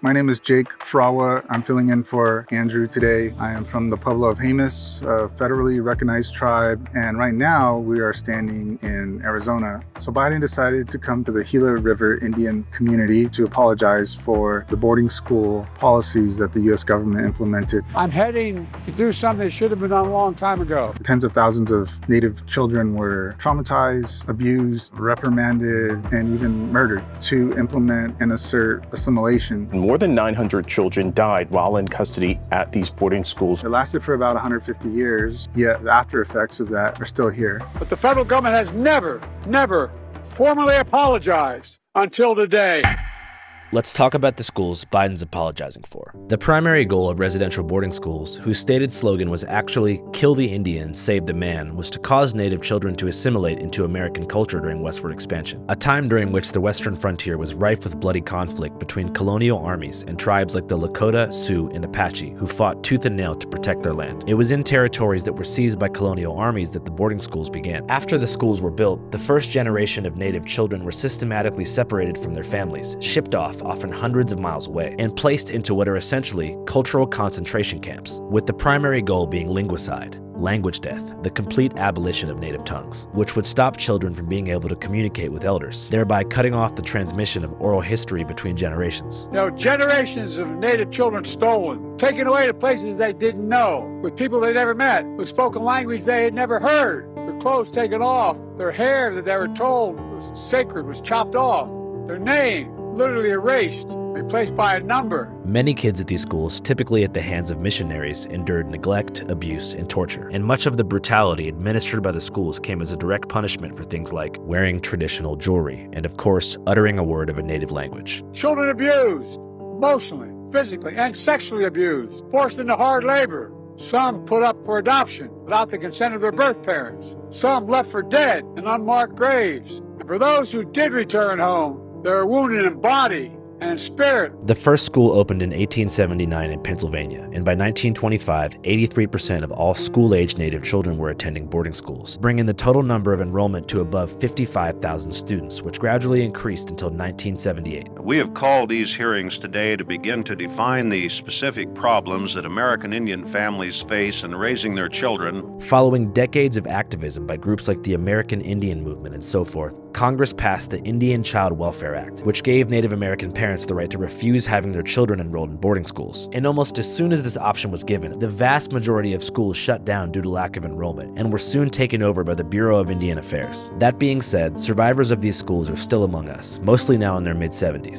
My name is Jake Frawa. I'm filling in for Andrew today. I am from the Pueblo of Jemez, a federally recognized tribe, and right now we are standing in Arizona. So Biden decided to come to the Gila River Indian community to apologize for the boarding school policies that the U.S. government implemented. I'm heading to do something that should have been done a long time ago. Tens of thousands of Native children were traumatized, abused, reprimanded, and even murdered to implement and assert assimilation. More than 900 children died while in custody at these boarding schools. It lasted for about 150 years, yet the after effects of that are still here. But the federal government has never formally apologized until today. Let's talk about the schools Biden's apologizing for. The primary goal of residential boarding schools, whose stated slogan was actually "Kill the Indian, Save the Man," was to cause Native children to assimilate into American culture during westward expansion, a time during which the western frontier was rife with bloody conflict between colonial armies and tribes like the Lakota, Sioux, and Apache, who fought tooth and nail to protect their land. It was in territories that were seized by colonial armies that the boarding schools began. After the schools were built, the first generation of Native children were systematically separated from their families, shipped off often hundreds of miles away, and placed into what are essentially cultural concentration camps, with the primary goal being linguicide, language death, the complete abolition of native tongues, which would stop children from being able to communicate with elders, thereby cutting off the transmission of oral history between generations. Generations of Native children stolen, taken away to places they didn't know, with people they never met, with spoken language they had never heard, their clothes taken off, their hair that they were told was sacred was chopped off, their name literally erased, replaced by a number. Many kids at these schools, typically at the hands of missionaries, endured neglect, abuse, and torture. And much of the brutality administered by the schools came as a direct punishment for things like wearing traditional jewelry and, of course, uttering a word of a native language. Children abused, emotionally, physically, and sexually abused, forced into hard labor. Some put up for adoption without the consent of their birth parents. Some left for dead in unmarked graves. And for those who did return home, they were wounded in body and in spirit. The first school opened in 1879 in Pennsylvania, and by 1925, 83% of all school-age Native children were attending boarding schools, bringing the total number of enrollment to above 55,000 students, which gradually increased until 1978. We have called these hearings today to begin to define the specific problems that American Indian families face in raising their children. Following decades of activism by groups like the American Indian Movement and so forth, Congress passed the Indian Child Welfare Act, which gave Native American parents the right to refuse having their children enrolled in boarding schools. And almost as soon as this option was given, the vast majority of schools shut down due to lack of enrollment and were soon taken over by the Bureau of Indian Affairs. That being said, survivors of these schools are still among us, mostly now in their mid-70s.